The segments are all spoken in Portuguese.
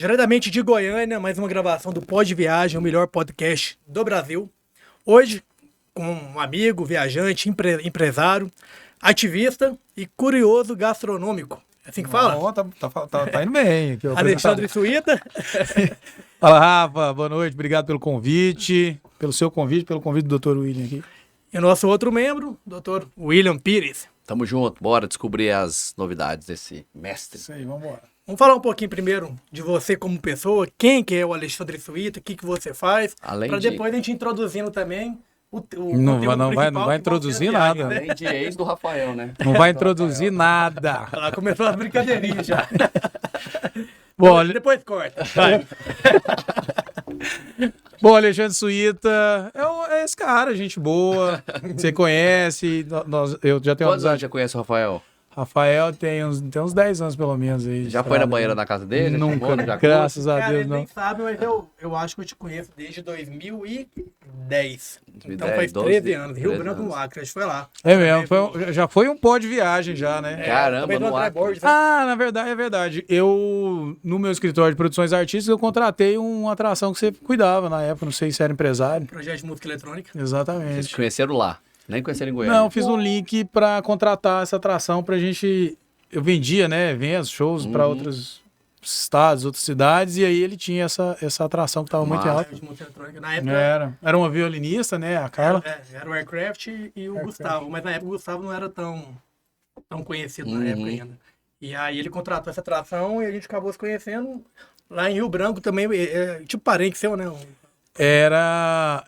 Diretamente de Goiânia, mais uma gravação do Pod Viagem, o melhor podcast do Brasil. Hoje, com um amigo, viajante, empresário, ativista e curioso gastronômico. É assim que fala? Não, tá indo bem. Aqui, Alexandre Suíta. Fala, Rafa, boa noite, obrigado pelo convite, pelo seu convite, pelo convite do Dr. William aqui. E o nosso outro membro, Dr. William Pires. Tamo junto, bora descobrir as novidades desse mestre. Isso aí, vamos embora. Vamos falar um pouquinho primeiro de você como pessoa, quem que é o Alexandre Suíta, o que você faz, para depois a gente introduzindo também não vai introduzir nada. Viagem, né? Além de ex do Rafael, né? Não vai introduzir nada. Lá começou as brincadeirinhas já. Bom, Depois corta. Vai. Bom, Alexandre Suíta é esse cara, gente boa, você conhece, eu já tenho uma Quantos anos amizade. já conhece o Rafael? Rafael tem uns 10 anos pelo menos aí. Já foi na banheira da casa dele? Nunca, Tomou no jacuzzi? graças a Cara, Deus, ele não. nem sabe, mas eu acho que eu te conheço desde 2010. Então 2010, faz 12, 13 anos. Rio 13 Branco, no anos. Acre, acho que foi lá. É mesmo, já foi um pó de viagem já, né? Caramba, também do no André Acre. Borges, né? Ah, na verdade, é verdade. No meu escritório de produções artísticas, eu contratei uma atração que você cuidava na época, não sei se era empresário. Projeto de música eletrônica. Vocês Exatamente. se conheceram lá, nem conheceram em Goiânia. Não, fiz um link pra contratar essa atração pra gente. Eu vendia, né, eventos, shows pra outros estados, outras cidades, e aí ele tinha essa atração que tava muito Massa. alta. Projeto de música eletrônica. Na época Era uma violinista, né, a Carla. era o Aircraft e o Gustavo. Mas na época o Gustavo não era tão conhecido na época ainda. E aí ele contratou essa atração e a gente acabou se conhecendo lá em Rio Branco também. Tipo parente seu, né? Era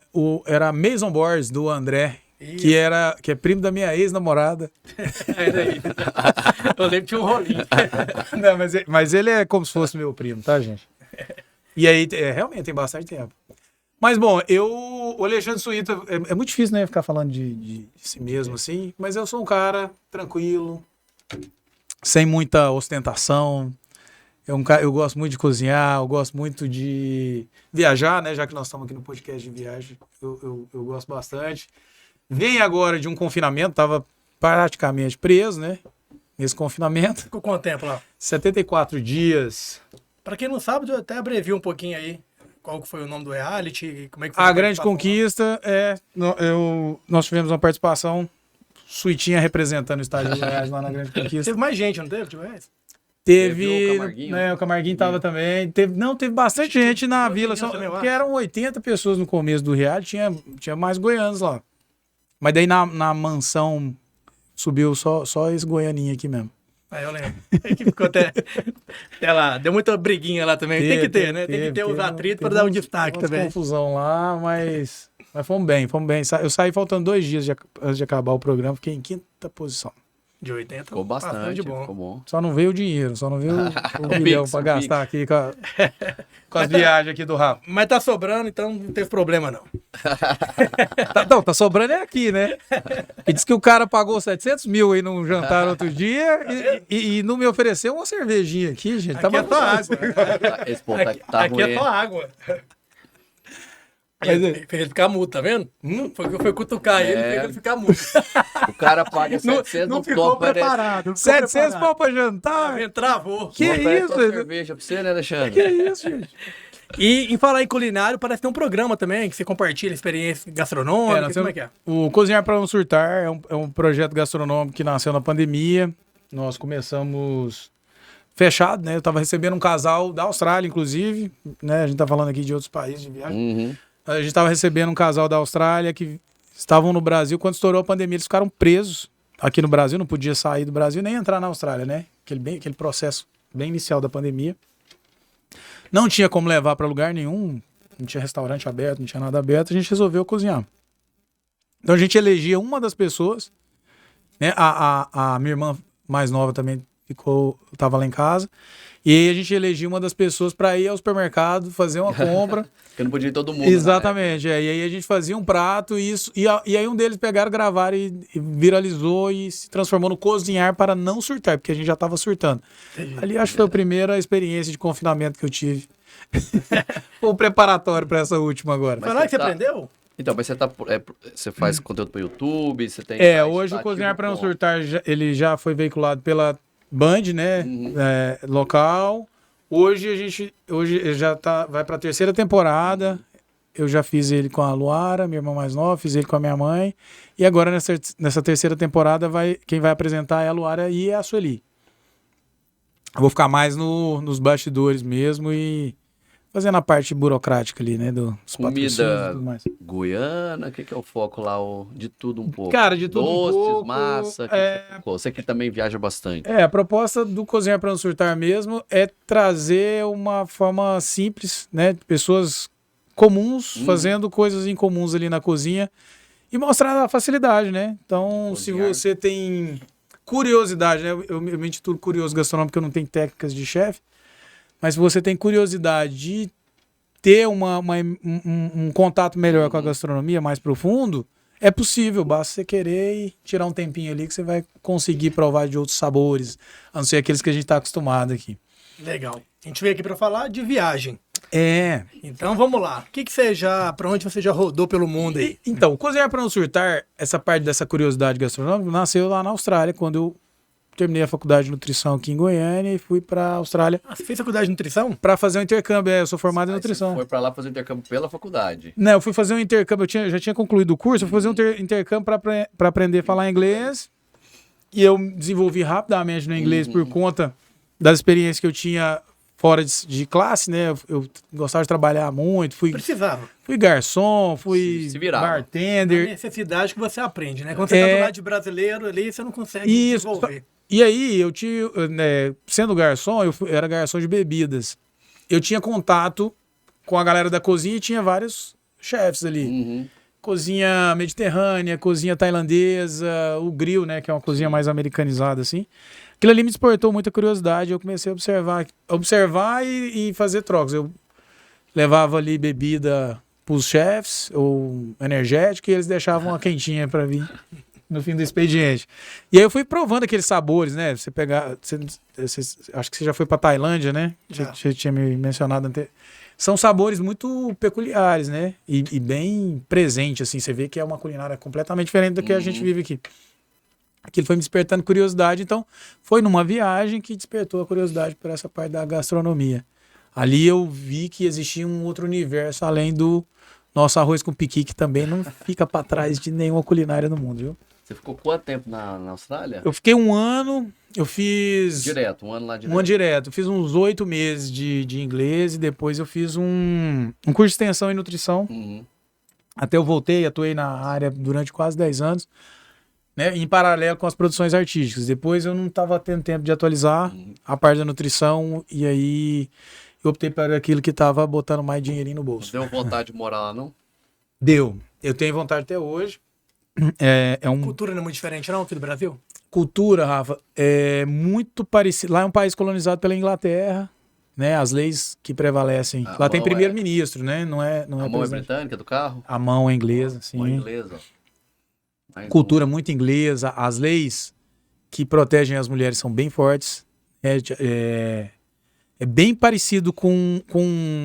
a Mason Boris, do André, que é primo da minha ex-namorada. Era isso. Eu lembro que tinha um rolinho. Não, mas ele é como se fosse meu primo, tá, gente? E aí, realmente, tem bastante tempo. Mas, bom, o Alexandre Suíta, é muito difícil, né, ficar falando de si mesmo, assim, mas eu sou um cara tranquilo, sem muita ostentação. Eu gosto muito de cozinhar, eu gosto muito de viajar, né, já que nós estamos aqui no podcast de viagem, eu gosto bastante. Vem agora de um confinamento, estava praticamente preso, né, nesse confinamento. Ficou quanto tempo lá? 74 dias. Pra quem não sabe, eu até abrevi um pouquinho aí qual que foi o nome do reality, como é que foi A grande participação. conquista nós tivemos uma participação, Suitinha representando o estádio do Goiás lá na grande conquista. Teve mais gente, não teve? Tipo, Teve, o Camarguinho. né, o Camarguinho tava também. Teve bastante gente na vila, também, eu porque acho. eram 80 pessoas no começo do reality, tinha mais goianos lá. Mas daí na mansão subiu só esse goianinho aqui mesmo. Aí eu lembro. Que ficou até lá. Deu muita briguinha lá também. Tem que ter, né? Tem que ter os atritos pra dar um destaque também. Confusão lá, mas fomos bem. Eu saí faltando 2 dias antes de acabar o programa, fiquei em 5ª posição. De 80. Ficou bastante, bom. ficou bom. Só não veio o dinheiro, só não veio o O milhão Pix, pra o gastar aqui com as viagens aqui do Rafa. Mas tá sobrando, então não teve problema, não. Tá sobrando é aqui, né? E diz que o cara pagou 700 mil aí num jantar outro dia e não me ofereceu uma cervejinha aqui, gente. Aqui é só água. Esse ponto tá Aqui ruim. é só água. Mas Fez ele ficar mudo, tá vendo? Foi cutucar ele, fez ele ficar mudo. O cara paga 700 não no ficou topo, parece. preparado. 700 pau pra Tá jantar? vendo? Travou. Que Não oferece isso? uma cerveja pra você, né, Alexandre? Que isso, gente? E em falar em culinário, parece que tem um programa também que você compartilha experiência gastronômica. Como é que é? O Cozinhar para Não Surtar é um projeto gastronômico que nasceu na pandemia. Nós começamos fechado, né? Eu tava recebendo um casal da Austrália, inclusive, né? A gente tá falando aqui de outros países de viagem. Uhum. A gente tava recebendo um casal da Austrália que estavam no Brasil. Quando estourou a pandemia, eles ficaram presos aqui no Brasil. Não podia sair do Brasil nem entrar na Austrália, né? Aquele processo bem inicial da pandemia. Não tinha como levar para lugar nenhum. Não tinha restaurante aberto, não tinha nada aberto. A gente resolveu cozinhar. Então a gente elegia uma das pessoas, né? A minha irmã mais nova também estava lá em casa. E aí a gente elegia uma das pessoas para ir ao supermercado, fazer uma compra. Porque não podia ir todo mundo. Exatamente. E aí a gente fazia um prato e aí um deles pegaram, gravaram e viralizou e se transformou no Cozinhar para Não Surtar, porque a gente já estava surtando. Ali acho que foi a primeira experiência de confinamento que eu tive. Foi o preparatório para essa última agora. Foi lá que você aprendeu? Então, mas você faz conteúdo para o YouTube, você tem... Hoje o Cozinhar para Não Surtar, ele já foi veiculado pela Band, né? Local. Hoje ele já vai pra terceira temporada. Eu já fiz ele com a Luara, minha irmã mais nova, fiz ele com a minha mãe. E agora, nessa terceira temporada, quem vai apresentar é a Luara e a Sueli. Eu vou ficar mais nos bastidores mesmo e fazendo a parte burocrática ali, né? Dos patrocínios e Comida tudo mais. goiana, o que é o foco lá? De tudo um pouco. Cara, de tudo Doces, um pouco. massa, que é o foco? Você que também viaja bastante. A proposta do Cozinhar para Não Surtar mesmo é trazer uma forma simples, né? Pessoas comuns fazendo coisas incomuns ali na cozinha e mostrar a facilidade, né? Então, Cozinhar. se você tem curiosidade, né? Eu me intitulo curioso gastronômico, porque eu não tenho técnicas de chefe, mas se você tem curiosidade de ter um contato melhor com a gastronomia mais profundo, é possível, basta você querer e tirar um tempinho ali que você vai conseguir provar de outros sabores, a não ser aqueles que a gente está acostumado aqui. Legal. A gente veio aqui para falar de viagem. É. Então vamos lá. Para onde você já rodou pelo mundo aí? Então, Cozinhar para Não Surtar, essa parte dessa curiosidade gastronômica, nasceu lá na Austrália, quando eu terminei a faculdade de nutrição aqui em Goiânia e fui para a Austrália Ah, você fez faculdade de nutrição? para fazer um intercâmbio. Eu sou formado em Aí nutrição. Você foi pra lá fazer intercâmbio pela faculdade. Não, eu fui fazer um intercâmbio, já tinha concluído o curso, eu fui fazer um intercâmbio para aprender a falar inglês. E eu desenvolvi rapidamente no inglês por conta das experiências que eu tinha fora de classe, né? Eu gostava de trabalhar muito, Precisava. fui garçom, fui Se virava. A bartender. necessidade que você aprende, né? Quando você tá do lado de brasileiro ali, você não consegue Isso. desenvolver. E aí, eu tinha, né, sendo garçom, era garçom de bebidas. Eu tinha contato com a galera da cozinha e tinha vários chefes ali. Uhum. Cozinha mediterrânea, cozinha tailandesa, o grill, né, que é uma cozinha mais americanizada, assim. Aquilo ali me despertou muita curiosidade, eu comecei a observar e fazer trocas. Eu levava ali bebida pros chefs, ou energético, e eles deixavam uma quentinha para vir no fim do expediente. E aí eu fui provando aqueles sabores, né? Você pegar... acho que você já foi pra Tailândia, né? Já. Você tinha me mencionado antes. São sabores muito peculiares, né? E bem presente, assim. Você vê que é uma culinária completamente diferente do que a gente vive aqui. Aquilo foi me despertando curiosidade, então foi numa viagem que despertou a curiosidade por essa parte da gastronomia. Ali eu vi que existia um outro universo além do nosso arroz com piqui, que também não fica para trás de nenhuma culinária no mundo, viu? Você ficou quanto tempo na Austrália? Eu fiquei um ano, eu fiz... Direto, um ano lá direto. Um ano direto. Eu fiz uns 8 meses de inglês e depois eu fiz um curso de extensão em nutrição. Uhum. Até eu voltei, atuei na área durante quase 10 anos, né, em paralelo com as produções artísticas. Depois eu não estava tendo tempo de atualizar a parte da nutrição e aí eu optei por aquilo que estava botando mais dinheirinho no bolso. Deu vontade de morar lá, não? Deu. Eu tenho vontade até hoje. É uma Cultura não é muito diferente, não, aqui do Brasil? cultura, Rafa, é muito parecida. Lá é um país colonizado pela Inglaterra, né? As leis que prevalecem. A Lá tem mão primeiro-ministro, né? Não é A mão é presidente. britânica do carro? A mão é inglesa, sim. Mão é inglesa. Mais Cultura muito inglesa. As leis que protegem as mulheres são bem fortes. É bem parecido com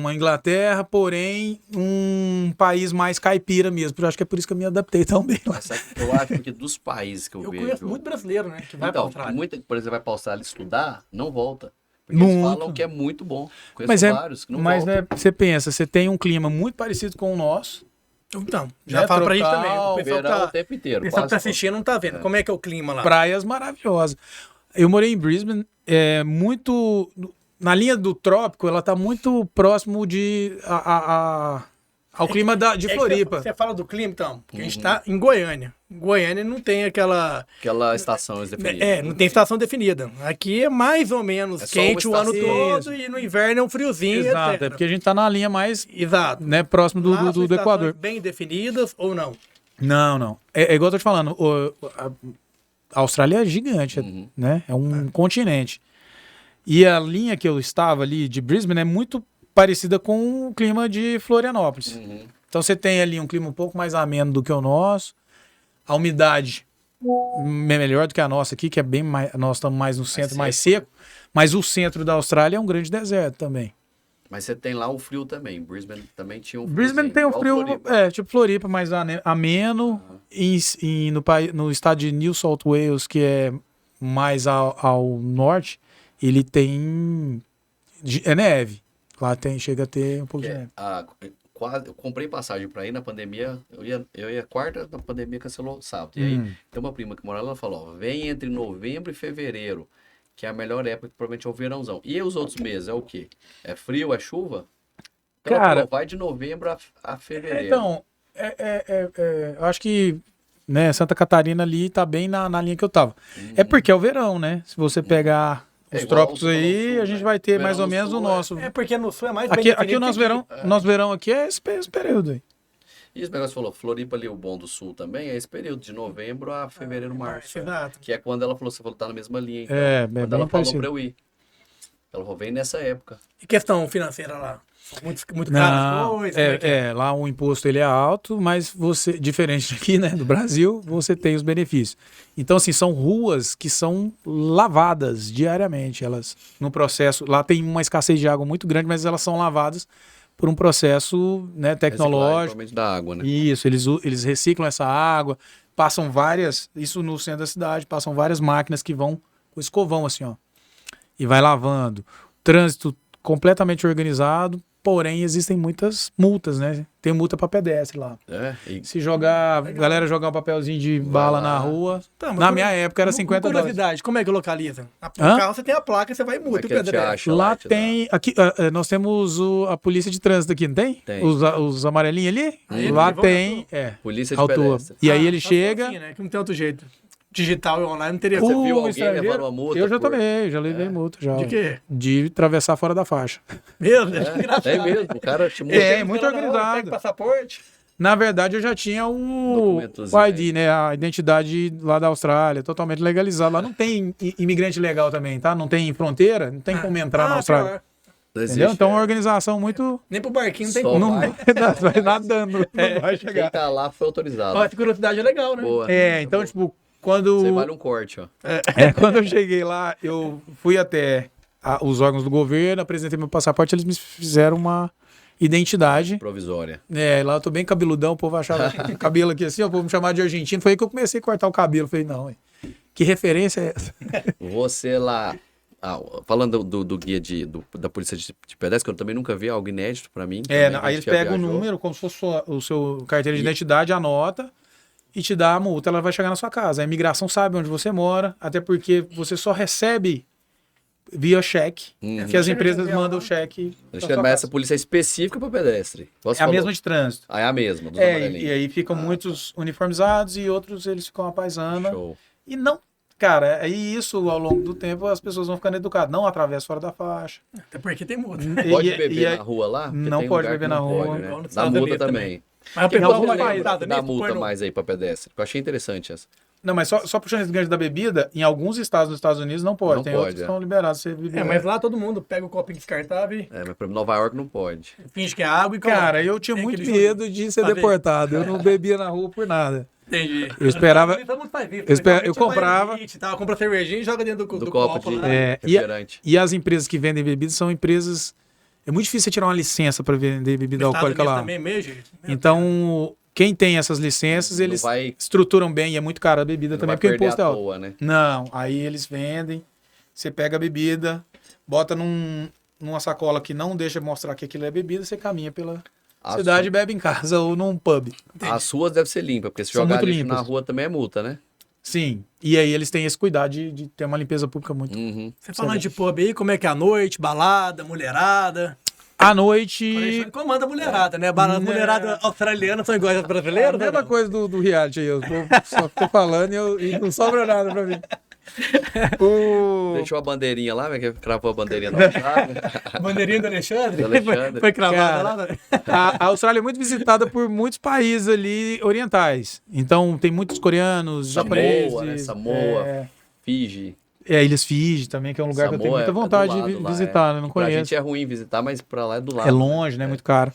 a Inglaterra, porém um país mais caipira mesmo. Eu acho que é por isso que eu me adaptei tão bem lá. Mas sabe que eu acho que dos países que eu Eu vejo... conheço muito brasileiro, né? Que vai pra Então, Austrália. muita, por exemplo, vai pra Austrália estudar, não volta. Porque eles Muito. falam que é muito bom. Conheço Mas vários que não mas voltam. né, você pensa, você tem um clima muito parecido com o nosso. Então, já Né, fala pra gente tropical, também. O pessoal, Verão o tá, tempo inteiro. o pessoal que tá quase assistindo não tá vendo. Como é que é o clima lá? Praias maravilhosas. Eu morei em Brisbane, muito... Na linha do trópico, ela tá muito próximo ao clima de É que Floripa. Você fala do clima, então, porque a gente tá em Goiânia. Goiânia não tem aquela... Aquela estação definida. não tem estação definida. Aqui é mais ou menos É só quente o uma ano estação. todo e no inverno é um friozinho, Exato, etc. é porque a gente tá na linha mais, Exato. né, próximo Lá são do estações Equador. bem definidas ou não? Não. É igual eu tô te falando, a Austrália é gigante, né? É um continente. E a linha que eu estava ali de Brisbane é muito parecida com o clima de Florianópolis. Então você tem ali um clima um pouco mais ameno do que o nosso. A umidade é melhor do que a nossa aqui, que é bem mais... Nós estamos mais no centro, mais seco. Mas o centro da Austrália é um grande deserto também. Mas você tem lá o frio também. Brisbane também tinha um frio. Brisbane tem um frio, tipo Floripa, mais ameno. No estado de New South Wales, que é mais ao norte, ele tem É neve. Lá chega a ter um pouco de neve. Eu comprei passagem pra ir na pandemia, eu ia quarta, na pandemia cancelou sábado. E aí, tem uma prima que mora lá, ela falou, ó, vem entre novembro e fevereiro, que é a melhor época, que provavelmente é o verãozão. E os outros meses, é o quê? É frio, é chuva? Então, ela Cara, falou, vai de novembro a fevereiro. então, eu acho que, né, Santa Catarina ali tá bem na linha que eu tava. É porque é o verão, né? Se você pegar os igual trópicos você falou aí, no sul, a gente né? vai ter Verão mais ou no menos o sul nosso. É porque no sul é mais bem Aqui o definido nosso que verão, nosso verão aqui é esse período aí. E esse negócio falou, Floripa ali, o bom do sul também, é esse período, de novembro a fevereiro, março. Exato. Que é quando ela falou, você falou, tá na mesma linha, então. É Quando bem ela falou parecido. pra eu ir. Ela falou, vem nessa época. E questão financeira lá? Muito caras as Não, coisas? como é que é? lá o imposto ele é alto, mas você, diferente aqui, né, do Brasil, você tem os benefícios. Então, assim, são ruas que são lavadas diariamente. Elas, no processo, lá tem uma escassez de água muito grande, mas elas são lavadas por um processo, né, Reciclagem, tecnológico. provavelmente da água, né? Isso, eles reciclam essa água, passam várias, isso no centro da cidade, passam várias máquinas que vão com escovão, assim, ó, e vai lavando. Trânsito completamente organizado, porém existem muitas multas, né? Tem multa para pedestre lá. Se jogar, galera jogar um papelzinho de bala na rua, Tá, mas na minha época era 50 dólares. curiosidade, como é que localiza? No Hã? carro você tem a placa, você vai e Como é multa o que ele te pedestre. acha Lá te dá? tem, aqui nós temos a polícia de trânsito aqui, não tem? Tem. Os amarelinhos ali? Aí Lá eles vão tem, Polícia de autua. pedestre. E aí Ah, ele só chega... assim, né? Que não tem outro jeito. Digital e online não teria. Você como. viu O alguém estrangeiro- levar uma multa Eu já por- tomei, já levei multa já. De quê? De atravessar fora da faixa. Meu Deus, que engraçado. É mesmo, o cara te multa. É, muito Pega na hora, organizado. Pega o passaporte. Na verdade, eu já tinha o Documentozinho ID, né? A identidade lá da Austrália, totalmente legalizado. Lá não tem imigrante legal também, tá? Não tem fronteira, não tem como entrar na Austrália. Pior. Não existe, Entendeu? Então é uma é. organização muito. Nem pro barquinho não tem Só como. Não vai nadando, não vai Quem chegar. tá lá foi autorizado. Ó, essa curiosidade é legal, né? Boa. Então, tipo, quando. Você vale um corte, ó. Quando eu cheguei lá, eu fui até os órgãos do governo, apresentei meu passaporte, eles me fizeram uma identidade. Provisória. Lá eu tô bem cabeludão, o povo achava cabelo aqui assim, ó, o povo me chamava de argentino. Foi aí que eu comecei a cortar o cabelo. Falei, não, que referência é essa? Você lá... falando do guia da polícia de pedestre, que eu também nunca vi, algo inédito pra mim. também, Aí eles que já pegam o viajou. número, como se fosse o seu carteira de identidade, anota e te dá a multa. Ela vai chegar na sua casa. A imigração sabe onde você mora, até porque você só recebe via cheque, que as empresas mandam o cheque. pra sua Mas casa. essa polícia é específica pra pedestre. Você É a falou. mesma de trânsito. É a mesma, dos amarelinhos. E aí ficam muitos uniformizados e outros eles ficam à paisana. Show. E não, cara, aí isso ao longo do tempo as pessoas vão ficando educadas. Não atravessa fora da faixa. Até porque tem multa. Pode E- beber e aí- na rua lá? Porque Não tem pode lugar que beber na não rua. pode, Igual né? nos Dá Estados multa Unidos também. Mas a Quem pessoa você vai lembra Estados que dá Unidos, multa pornô. mais aí pra pedestre? Eu achei interessante essa. Não, mas só puxando esse gancho da bebida, em alguns estados dos Estados Unidos não pode. Não Tem pode, outros que é. estão liberados. Você beber. Mas lá todo mundo pega o copinho descartável e Mas pra Nova York não pode. finge que é água e coloca. Cara, eu tinha Tem muito aquele medo de ser Pra ver. deportado. Eu não bebia na rua por nada. Entendi. Eu esperava- Todo mundo faz isso. eu comprava- Compra cervejinha e joga dentro do Do copo copo de lá. refrigerante. E as empresas que vendem bebidas são empresas. É muito difícil você tirar uma licença para vender bebida Nos Estados alcoólica Unidos lá. também, mesmo, gente. Então, quem tem essas licenças, Não eles vai- estruturam bem e é muito cara a bebida Não também, vai porque o perder imposto é à alto. toa, né? Não, aí eles vendem, você pega a bebida, bota numa sacola que não deixa mostrar que aquilo é bebida, você caminha pela A cidade e bebe em casa ou num pub. As ruas devem ser limpas, porque se São jogar muito lixo na limpas. rua também é multa, né? Sim, e aí eles têm esse cuidado de ter uma limpeza pública muito. Uhum. Você falando de pub aí, como é que é a noite, balada, mulherada? À noite, Comanda a mulherada, né? Mulherada australiana são iguais às brasileiras, a né? mesma coisa do reality aí, eu só fico falando e não sobra nada pra mim. Deixou a bandeirinha lá, né? Que cravou a bandeirinha da Austrália. Bandeirinha do Alexandre? Do Alexandre. Foi cravada Cara, lá, né? A Austrália é muito visitada por muitos países ali orientais. Então tem muitos coreanos, japoneses. Samoa, né? Samoa, Fiji. Ilhas Fiji também, que é um lugar que eu tenho Samoa muita é do vontade de lado lá, visitar, né? Não Pra conheço. gente é ruim visitar, mas pra lá é do lado. É longe, né? Muito caro.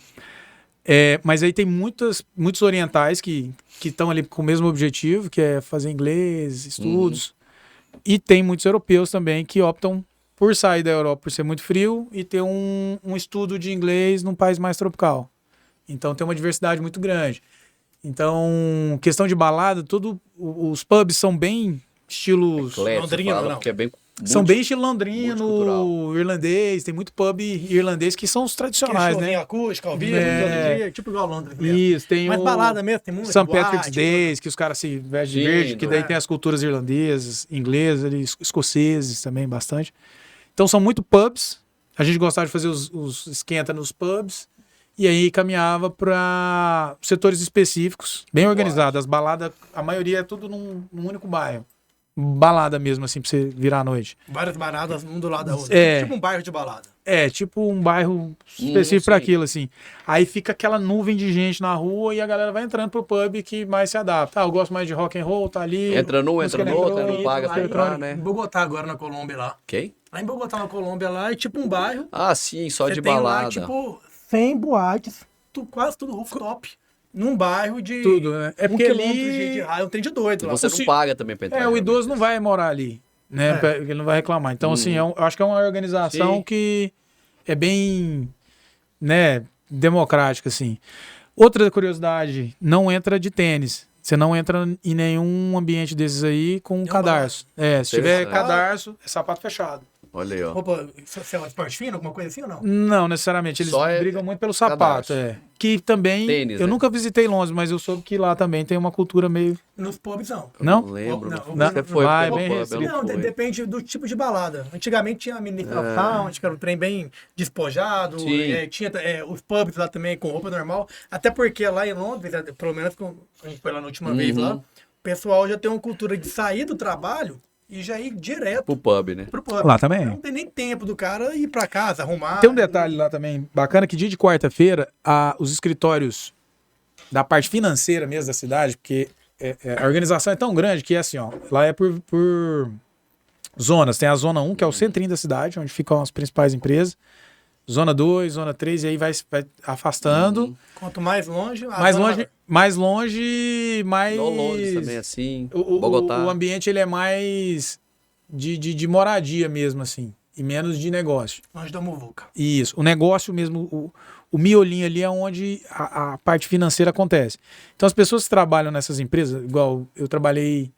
Mas aí tem muitos orientais que estão ali com o mesmo objetivo, que é fazer inglês, estudos. E tem muitos europeus também que optam por sair da Europa por ser muito frio e ter um estudo de inglês num país mais tropical. Então tem uma diversidade muito grande. Então, questão de balada, os pubs são bem estilos... Eclético, Londrina, fala, não. porque é bem São bem estilo multicultural. londrino, irlandês, tem muito pub irlandês que são os tradicionais, né? acústica, ao vivo, É. todo dia, tipo igual Londres mesmo. Isso, tem Mas o balada mesmo, tem muito. St. Patrick's boate, Day, que os caras se vestem de verde, que daí Lindo, tem as culturas irlandesas, inglesas, escoceses também bastante. Então são muito pubs, a gente gostava de fazer os esquenta nos pubs, e aí caminhava para setores específicos, bem organizados. As baladas, a maioria é tudo num único bairro. Balada mesmo, assim, pra você virar à noite. Várias baladas, um do lado da outra. É. Tipo um bairro de balada. É, tipo um bairro específico para sim. aquilo, assim. Aí fica aquela nuvem de gente na rua e a galera vai entrando pro pub que mais se adapta. Ah, eu gosto mais de rock and roll, tá ali. Entra num, música entra no outro, eletrônica, não paga lá pra em- entrar, né? Em Bogotá agora, na Colômbia lá. Quem? Lá em Bogotá, na Colômbia lá, é tipo um bairro. Ah, sim, só Você de tem balada. lá, tipo, 100 boates, quase tudo rooftop, num bairro de Tudo, né? É porque quilômetro ali- de raio, um trem de doido E lá. você não paga também pra entrar. É, o idoso não realmente. vai morar ali, né? É. Ele não vai reclamar. Então, assim, eu acho que é uma organização Sim. que é bem, né, democrática, assim. Outra curiosidade, não entra de tênis. Você não entra em nenhum ambiente desses aí com um cadarço. É, se tiver Interessante. cadarço, é sapato fechado. Olha aí, ó. Roupa, se é um esporte fino, alguma coisa assim ou não? Não, necessariamente. Eles Só é brigam muito pelo sapato. cadarço. É. Que também. Tênis, eu né? nunca visitei Londres, mas eu soube que lá também tem uma cultura meio. Nos pubs, não. Não? Não lembro. Não, Você não, foi vai, pro bem pub, eu restrito. não Não, fui. depende do tipo de balada. Antigamente tinha a Ministra Sound, que era um trem bem despojado. Sim. Tinha os pubs lá também com roupa normal. Até porque lá em Londres, pelo menos quando a gente foi lá na última vez lá, o pessoal já tem uma cultura de sair do trabalho e já ir direto Pro pub, né? pro pub. Lá também. Não tem nem tempo do cara ir pra casa, arrumar. Tem um detalhe lá também bacana que dia de quarta-feira, os escritórios da parte financeira mesmo da cidade, porque a organização é tão grande que é assim, ó, lá é por zonas. Tem a zona 1, que é o centrinho da cidade, onde ficam as principais empresas. Zona 2, zona 3, e aí vai afastando. Quanto mais longe, a Mais zona- longe, mais longe, mais... No Londres também, assim. O Bogotá. ambiente ele é mais de moradia mesmo, assim, e menos de negócio. longe da muvuca. Isso, o negócio mesmo, o miolinho ali é onde a parte financeira acontece. Então as pessoas que trabalham nessas empresas, igual eu trabalhei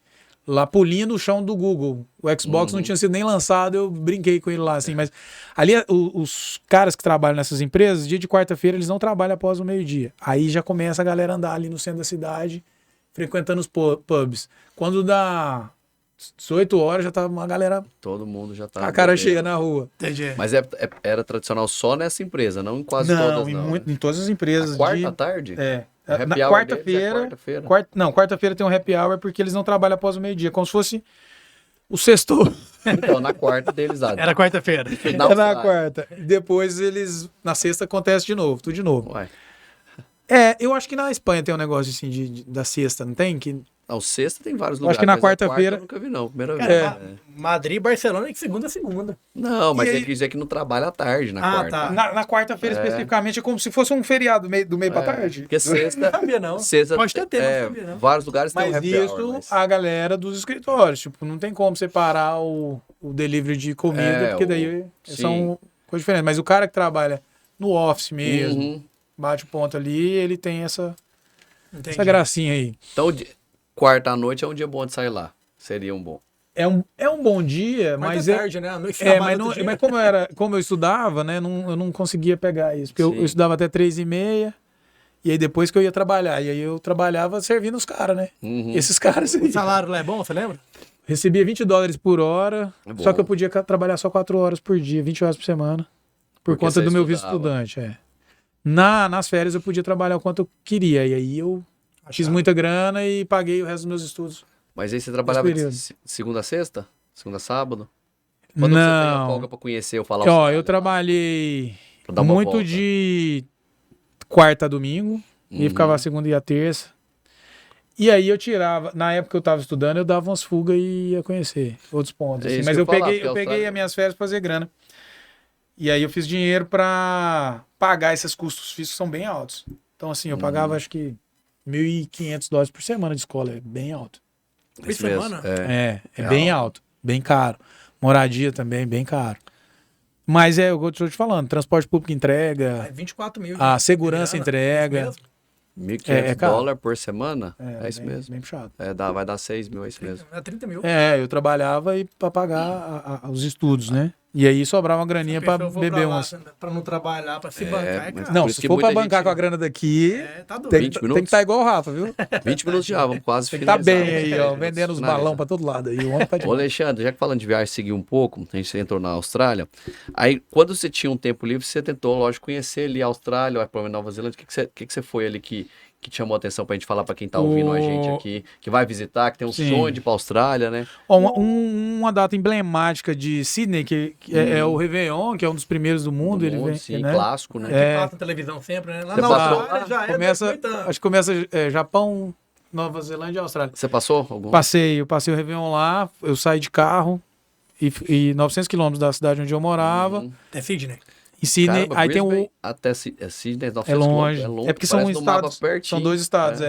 lá polindo o chão do Google, o Xbox não tinha sido nem lançado, eu brinquei com ele lá, assim, mas ali os caras que trabalham nessas empresas, dia de quarta-feira eles não trabalham após o meio-dia. Aí já começa a galera a andar ali no centro da cidade, frequentando os pubs. Quando dá 18 horas já tá uma galera, Todo mundo já tá. a cara bebendo. cheia na rua. Entendi. Mas era tradicional só nessa empresa, não em quase Não, todas, não. né? em todas as empresas. Quarta tarde? É. O happy Na hour deles é quarta-feira. quarta-feira. Quarta-feira tem um happy hour porque eles não trabalham após o meio-dia. Como se fosse o sexto. Então, na quarta deles, Era quarta-feira. final É na da- quarta. Depois eles. Na sexta acontece de novo, tudo de novo. Uai. Eu acho que na Espanha tem um negócio assim da sexta, não tem? Que Não, sexta tem vários acho lugares. que na mas a quarta-feira- quarta eu nunca vi, não. Primeira Cara, vez. Madrid e Barcelona é de segunda a segunda. Não, mas E ele aí- quis dizer que não trabalha à tarde na Ah, quarta. tá. na quarta-feira especificamente é como se fosse um feriado do meio pra tarde. Porque sexta. Não sabia, não. Sexta, Pode ter tempo, não sabia, não. vários lugares tem um Mas happy isso hour, mas... a galera dos escritórios. Tipo, não tem como separar o delivery de comida, porque daí sim. são coisas diferentes. Mas o cara que trabalha no office mesmo, Uhum. bate o ponto ali, ele tem essa Entendi. gracinha aí. Então, quarta à noite é um dia bom de sair lá. Seria um bom. É um bom dia, Quarta mas tarde, né? A noite mas, trabalha não, outro dia. mas como eu estudava, né, eu não conseguia pegar isso. Porque eu Sim. estudava até 3h30, e aí depois que eu ia trabalhar. E aí eu trabalhava servindo os caras, né? Uhum. Esses caras aí. O salário lá é bom, você lembra? Recebia $20 por hora, É bom. só que eu podia trabalhar só 4 horas por dia, 20 horas por semana, por Porque conta você do meu visto estudava. estudante. Nas férias eu podia trabalhar o quanto eu queria, e aí eu fiz muita grana e paguei o resto dos meus estudos. Mas aí você trabalhava período. de segunda a sexta? Segunda a sábado? Quando você tem a folga Não, pra conhecer ou falar o ó, cenário eu lá? trabalhei Pra dar uma muito volta. de quarta a domingo, e Uhum. ficava a segunda e a terça. E aí eu tirava, na época que eu tava estudando, eu dava umas fugas e ia conhecer outros pontos. É assim. isso Mas que eu eu ia falar, peguei, porque a peguei Austrália- as minhas férias pra fazer grana. E aí eu fiz dinheiro pra pagar esses custos fixos que são bem altos. Então assim, eu pagava acho que $1.500 por semana de escola, é bem alto. Por Isso mesmo, semana? é. É bem alto, bem caro. Moradia também, bem caro. Mas é o que eu tô te falando, transporte público entrega, É 24 mil. a segurança Grana, entrega. isso mesmo. $1.500 por semana? É isso bem, mesmo. Bem puxado. Vai dar 6 mil, é isso mesmo. É 30 mil. Eu trabalhava para pagar os estudos, né? E aí sobrava uma graninha para beber umas. Pra não trabalhar, pra se bancar, mas cara. Não, por isso se que for para muita bancar gente- com a grana daqui, Tá doido. tem 20 que minutos? estar igual o Rafa, viu? 20 minutos já, vamos quase Tem que estar finalizar. bem aí, ó, vendendo os balão Finalizar. para todo lado. Aí o homem tá de Ô Alexandre, já que falando de viagem, seguir um pouco, a gente entrou na Austrália. Aí, quando você tinha um tempo livre, você tentou, lógico, conhecer ali a Austrália, ou a Nova Zelândia. O que você foi ali que chamou a atenção pra gente falar pra quem tá ouvindo a gente aqui, que vai visitar, que tem um Sim. sonho de ir pra Austrália, né? Ó, uma data emblemática de Sydney, que é o Réveillon, que é um dos primeiros do mundo. Do Ele mundo, vem, sim, né? clássico, né? Que passa na televisão sempre, né? Lá Você na passou- Austrália já é Começa, 18 anos. acho que começa Japão, Nova Zelândia e Austrália. Você passou algum? Eu passei o Réveillon lá, eu saí de carro e 900 quilômetros da cidade onde eu morava. É Sydney. Em Sydney, Caramba, aí tem Brisbane até Sydney, 900 É longe. quilômetros, É porque são parece no mapa estados. pertinho. São dois estados,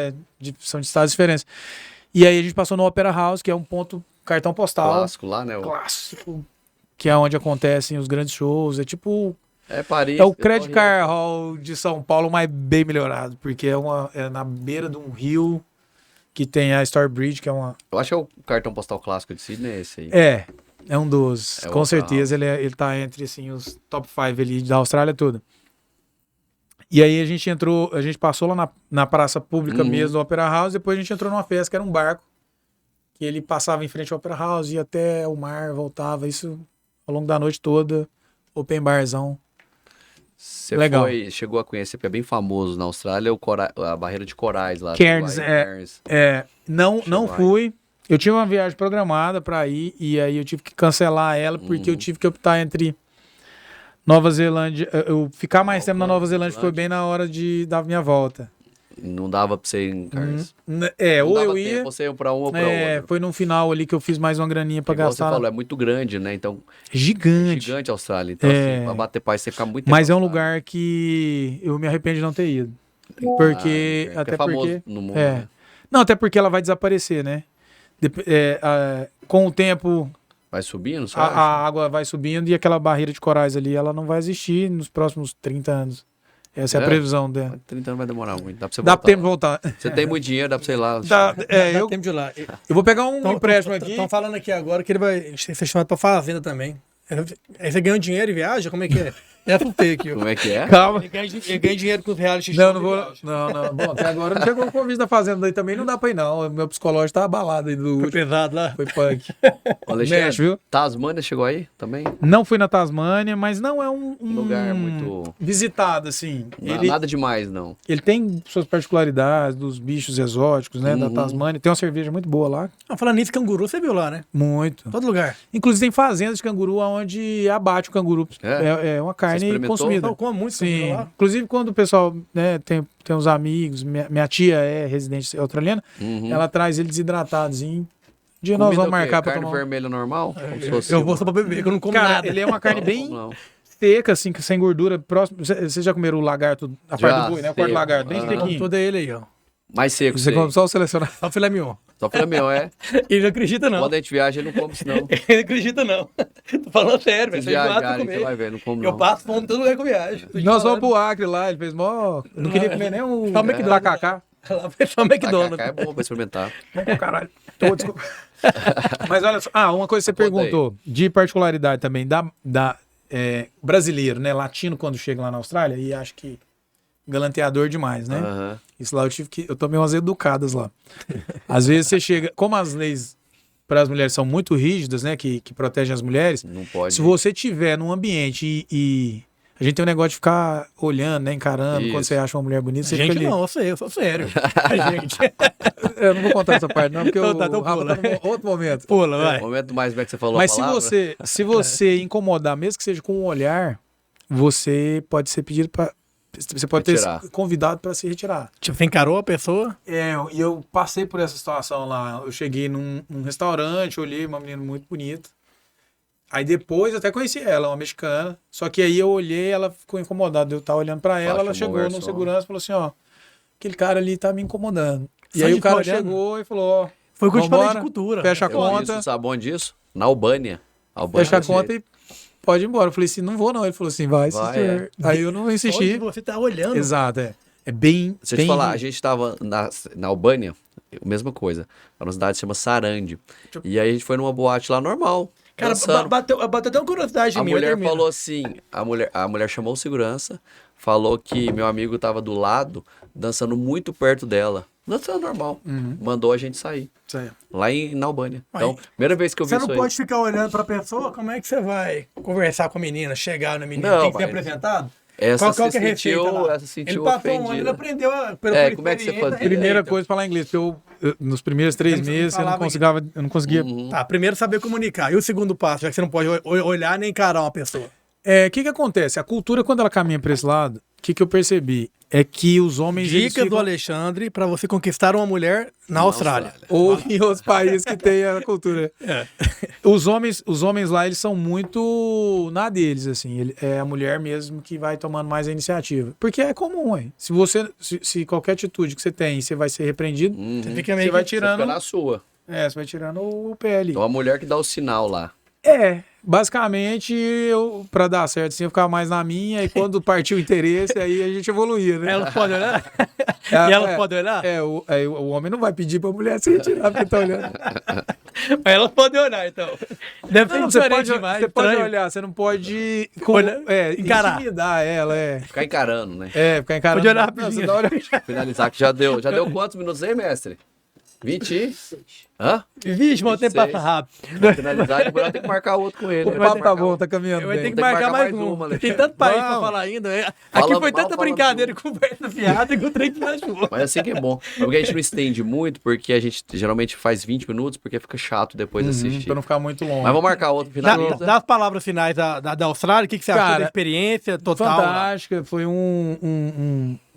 são de estados diferentes. E aí a gente passou no Opera House, que é um ponto cartão postal Clássico lá, né? clássico, que é onde acontecem os grandes shows. É tipo. Paris. É o eu tô Credit rindo. Card Hall de São Paulo, mas bem melhorado, porque é na beira de um rio que tem a Starbridge, que é uma. Eu acho que é o cartão postal clássico de Sydney, é esse aí. É um dos. É o Com Opera certeza ele tá entre assim, os top 5 ali da Austrália toda. E aí a gente passou lá na praça pública mesmo do Opera House, depois a gente entrou numa festa que era um barco, que ele passava em frente ao Opera House, ia até o mar, voltava, isso ao longo da noite toda, open barzão. Você Legal. chegou a conhecer, porque é bem famoso na Austrália, a barreira de corais lá. Cairns, Cairns. Não Chegou fui. Eu tinha uma viagem programada para ir e aí eu tive que cancelar ela porque eu tive que optar entre Nova Zelândia. Eu ficar mais tempo na Nova Zelândia foi bem na hora da minha volta. Não dava pra você ir em Cairns. Ou Não eu dava ia. tempo, você ia pra um ou pra outro. Foi no final ali que eu fiz mais uma graninha pra Igual você gastar. falou, é muito grande, né? Então, Gigante. gigante a Austrália. Então, assim, pra bater paz, você fica muito tempo. Mas é na um Austrália. lugar que eu me arrependo de não ter ido. Porque. Porque é famoso no mundo, né? Não, até porque ela vai desaparecer, né? Com o tempo, Vai subindo, só a água vai subindo e aquela barreira de corais ali, ela não vai existir nos próximos 30 anos. Essa é a previsão dela. 30 anos vai demorar muito. Dá pra você Dá voltar. tempo de voltar. Você tem muito dinheiro, dá pra você ir lá. Dá tempo de ir lá. Eu vou pegar um empréstimo aqui. Estão falando aqui agora que ele vai ser chamado pra fazenda também. Aí você ganha dinheiro e viaja? Como é que é? É pro fake. Como é que é? Calma. Ele ganha dinheiro com os reality Não, shows não e vou. viaja. Não. Bom, até agora não chegou o convite da fazenda aí também, não dá pra ir, não. Meu psicológico tá abalado aí do Foi último. pesado lá. Foi punk. Ô, Alexandre, Mexe, viu? Tasmânia chegou aí também? Não fui na Tasmânia, mas não é um Lugar muito... visitado, assim. Nada demais, não. Ele tem suas particularidades dos bichos exóticos, né? Da Tasmânia. Tem uma cerveja muito boa lá. Não, falando nisso, canguru você viu lá, né? Muito. Todo lugar. Inclusive tem fazendas de canguru onde abate o canguru. É uma Você carne experimentou? consumida. Eu como muito Sim. canguru lá. Inclusive quando o pessoal, né, tem uns amigos, minha tia é residente australiana, ela traz ele desidratadozinho. Um dia nós Comida vamos o quê? marcar pra Carne tomar. vermelha normal? Como se fosse Eu vou só pra beber, que eu não como Cara, nada. ele é uma carne bem Não. seca, assim, sem gordura. Próximo. Vocês já comeram o lagarto, a parte do boi, né? O corte do seco. lagarto, bem Aham. sequinho. Todo ele aí, ó. Mais seco, Você sei. come só o selecionado. Só filé mignon. Só falei, meu, Ele não acredita, não. Quando a gente viaja, ele não come isso, não. Ele não acredita, não. Tô falando sério, velho. Se Você enjoado pra viajarem, você comer. vai ver, não come, Eu não. passo fome todo lugar que eu viajo. Tô te Nós fomos falando. pro Acre lá, ele fez mó. Eu não queria comer nem um Só o McDonald's. tacacá. Lá foi só o McDonald's. Tacacá é bom pra experimentar. Ô, caralho. Desculpa. Mas olha só. Uma coisa que você Conta aí. perguntou, de particularidade também, brasileiro, né? Latino, quando chega lá na Austrália, e acho que galanteador demais, né? Aham. Isso lá eu tomei umas educadas lá. Às vezes você chega, como as leis para as mulheres são muito rígidas, né? Que protegem as mulheres. Não pode. Se você tiver num ambiente e a gente tem um negócio de ficar olhando, né? Encarando, Isso. quando você acha uma mulher bonita, você Gente, fica ali. não, eu sou sério. A gente. Eu não vou contar essa parte, não, porque Então o tá, então Rafa pula. tá num outro momento. Pula, vai. O momento mais velho que você falou Mas a se palavra. você incomodar, mesmo que seja com um olhar, você pode ser pedido para. Você pode Retirar. ter convidado para se retirar. Tipo, você encarou a pessoa? E eu passei por essa situação lá. Eu cheguei num restaurante, olhei uma menina muito bonita. Aí depois eu até conheci ela, uma mexicana. Só que aí eu olhei, ela ficou incomodada. Eu tava olhando para ela, ela chamou o chegou no garçom. segurança e falou assim: ó, aquele cara ali tá me incomodando. E Só aí de o cara ficar olhando? chegou e falou: ó, Foi o que eu te falei de vambora, cultura. fecha a Eu conta. Isso, sabe onde disso? Na Albânia. Albânia Fecha a desse conta jeito. e pode ir embora. Eu falei assim, não vou não. Ele falou assim, vai, Vai, senhor. Aí eu não Onde insisti. você tá olhando. Exato, é. É bem... Se eu te falar, a gente tava na Albânia, a mesma coisa. Era uma cidade que se chama Sarandi. E aí a gente foi numa boate lá normal. Cara, dançando. bateu até uma curiosidade em A mim. mulher termina. falou assim, a mulher chamou o segurança, falou que meu amigo tava do lado, dançando muito perto dela. Dançando normal. Mandou a gente sair. Certo. Lá na Albânia. Aí, Então, primeira vez que eu vi Você isso não aí. pode ficar olhando pra pessoa, como é que você vai conversar com a menina, chegar na menina, Não, tem que ser mas- apresentado? Essa Qual se que é a receita sentiu, lá? essa se sentiu Ele passou um ano, ofendida. ele aprendeu por como é que você experiência, fazia? Primeira receita. coisa, falar inglês, porque nos primeiros 3 Você não meses eu falava não conseguia. Tá, primeiro saber comunicar. E o segundo passo, já que você não pode olhar nem encarar uma pessoa. O que acontece? A cultura, quando ela caminha para esse lado, o que eu percebi? É que os homens... eles Dicas do ficam- Alexandre pra você conquistar uma mulher na Austrália. Ou em outros países que tem a cultura. É. Os homens lá, eles são muito na deles, assim. É a mulher mesmo que vai tomando mais a iniciativa. Porque é comum, hein? Se qualquer atitude que você tem, você vai ser repreendido, Você fica meio você vai que... tirando... Fica na sua. Você vai tirando o pé ali. Então a mulher que dá o sinal lá. Basicamente, pra dar certo, assim, eu ficava mais na minha, e quando partiu o interesse, aí a gente evoluía, né? Elas podem olhar? E elas podem olhar? O homem não vai pedir pra mulher se retirar porque tá olhando. Mas elas podem olhar, então. Deve ser Não, você diferente pode, demais. você pode estranho. olhar, você não pode encarar. intimidar ela, Ficar encarando, né? ficar encarando. Pode olhar Não, rapidinho. você dá uma olhada. Finalizar que já deu. Já deu quantos minutos aí, mestre? 20? Hã? Vixe, mas o tempo 26. passa rápido. Finalizar, depois eu tenho que marcar outro com ele. O papo tá bom, tá caminhando Eu vou ter bem. que marcar mais um. Alexandre. Tem tanto país pra Vamos. falar ainda. Aqui Fala foi mal, tanta fala brincadeira, conversa fiada que o trem mais voou. Mas assim que é bom. Porque a gente não estende muito, porque a gente geralmente faz 20 minutos, porque fica chato depois assistir. Pra não ficar muito longo. Mas vamos marcar outro, finaliza. Dá as palavras finais da Austrália, o que você achou Cara, da experiência total? lá? Fantástica, foi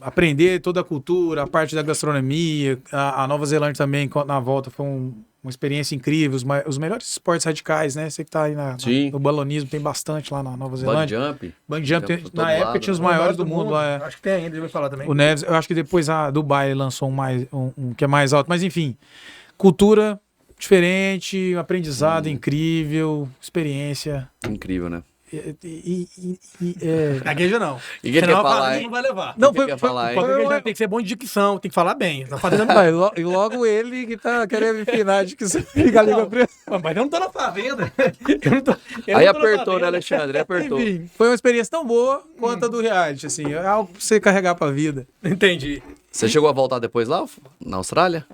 aprender toda a cultura, a parte da gastronomia, a Nova Zelândia também, na volta, foi uma experiência incrível, os melhores esportes radicais, né? Você que tá aí Sim. no balonismo, tem bastante lá na Nova Bungee Zelândia. jump. Bungee jump, Jump por todo na época lado, tinha os né? maiores do mundo lá. Acho que tem ainda, ele vai falar também. O Neves, eu acho que depois a Dubai lançou um que é mais alto, mas enfim, cultura diferente, aprendizado incrível, experiência. Incrível, né? Gagueja não. E quem Senão quer a falar, fazenda hein? não vai levar. Não, Quem quer falar, hein? Gagueja tem que ser bom de dicção, tem que falar bem. Na fazenda não E logo ele que tá querendo me empinar de que você fica a língua presa. Mas eu não tô na fazenda. Eu não tô, eu Aí não tô na apertou, né, fazenda. Alexandre? Aí apertou. Enfim, foi uma experiência tão boa quanto a do reality, assim, é algo pra você carregar pra vida. Entendi. Você chegou a voltar depois lá, na Austrália?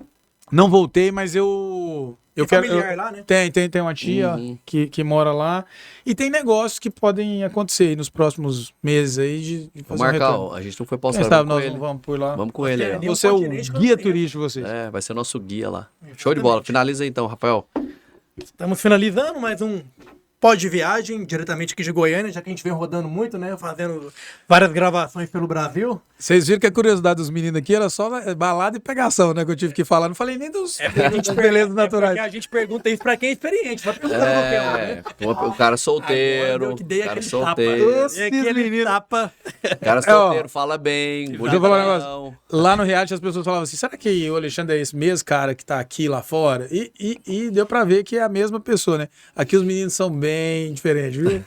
Não voltei, mas eu Tem familiar lá, né? Tem uma tia que mora lá. E tem negócios que podem acontecer aí nos próximos meses aí de Vou fazer um marcar, retorno. ó, a gente não foi pra Quem Austrália, sabe vamos nós com não ele. vamos por lá. Vamos com ele aí, ó. Tem um Você é o continente que eu guia não tenho. turístico, vocês. É, vai ser nosso guia lá. Show de bola. Finaliza aí, então, Rafael. Estamos finalizando mais um pod de viagem, diretamente aqui de Goiânia, já que a gente vem rodando muito, né? Fazendo várias gravações pelo Brasil. Vocês viram que a curiosidade dos meninos aqui era só balada e pegação, né? Que eu tive que falar. Não falei nem dos belezas naturais. Porque a gente pergunta isso pra quem é experiente. Vai perguntar pra qualquer um, né? O cara solteiro. Agora eu que dei cara aquele solteiro. tapa. Esses Dei aquele meninos. tapa. Cara solteiro, fala bem. Deixa eu falar um bonitão. negócio. Lá no reality as pessoas falavam assim, será que o Alexandre é esse mesmo cara que tá aqui lá fora? E deu pra ver que é a mesma pessoa, né? Aqui os meninos são bem diferentes, viu?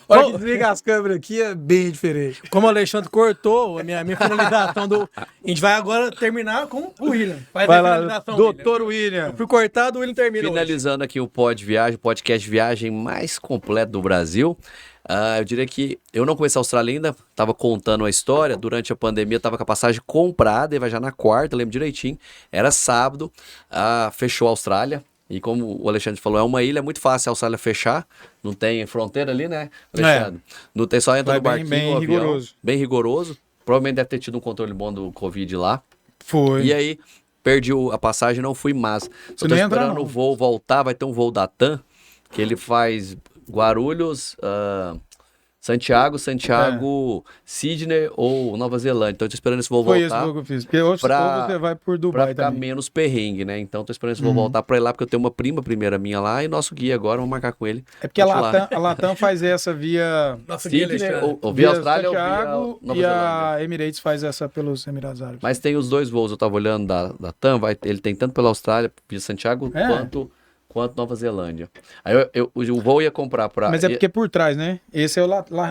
Olha que desliga as câmeras aqui, é bem diferente. Como o Alexandre cortou a minha finalização do... A gente vai agora terminar com o William. Faz Vai a lá, finalização, doutor William. Eu fui cortado, o William termina hoje. Finalizando aqui o Pod Viagem, o podcast de viagem mais completo do Brasil. Eu diria que eu não conheço a Austrália ainda, estava contando a história. Durante a pandemia, estava com a passagem comprada, ia viajar na quarta, lembro direitinho. Era sábado, fechou a Austrália. E como o Alexandre falou, é uma ilha, é muito fácil a Austrália fechar. Não tem fronteira ali, né, Alexandre? Não tem, só entra Vai no barquinho, bem no avião. rigoroso. Bem rigoroso. Provavelmente deve ter tido um controle bom do Covid lá. Foi. E aí, perdi a passagem, não fui mais. Só tô nem entra, esperando não. o voo voltar, vai ter um voo da TAM, que ele faz Guarulhos, Santiago, Sydney ou Nova Zelândia. Então eu tô esperando esse voo Foi esse voltar jogo que eu fiz. Porque hoje pra- você vai por pra Dubai ficar também. menos perrengue, né? Então tô esperando esse voo voltar pra ir lá, porque eu tenho uma prima primeira minha lá e nosso guia agora, vamos marcar com ele. É porque a Vamos lá. Latam faz essa via... Nossa, Guia Sydney, Alexandre. ou via Austrália ou Santiago, via Nova e Zelândia. a Emirates faz essa pelos Emirados Árabes. Mas tem os dois voos, eu tava olhando da TAM, ele tem tanto pela Austrália, via Santiago, É. quanto Nova Zelândia. Aí o voo ia comprar para... Mas é porque é por trás, né? Esse é o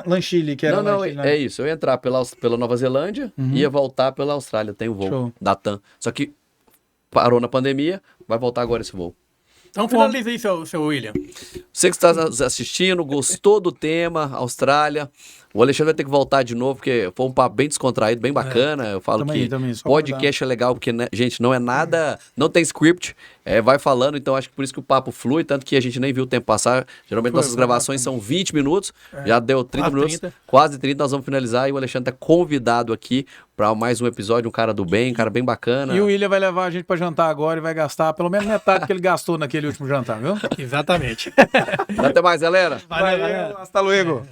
Lanchile, que era Não, Lanchile, é isso. Eu ia entrar pela Nova Zelândia e ia voltar pela Austrália. Tem o voo Show. da TAM. Só que parou na pandemia, vai voltar agora esse voo. Então finaliza aí, seu William. Você que está nos assistindo, gostou do tema, Austrália. O Alexandre vai ter que voltar de novo, porque foi um papo bem descontraído, bem bacana. Eu falo Também, que só podcast é legal, porque, né, gente, não é nada, não tem script, vai falando, então acho que por isso que o papo flui, tanto que a gente nem viu o tempo passar. Geralmente nossas gravações são 20 minutos, já deu 30 quase minutos, 30. quase 30, nós vamos finalizar, e o Alexandre está convidado aqui para mais um episódio, um cara do bem, um cara bem bacana. E o William vai levar a gente para jantar agora e vai gastar pelo menos metade do que ele gastou naquele último jantar, viu? Exatamente. Até mais, galera! Valeu, galera. Hasta luego.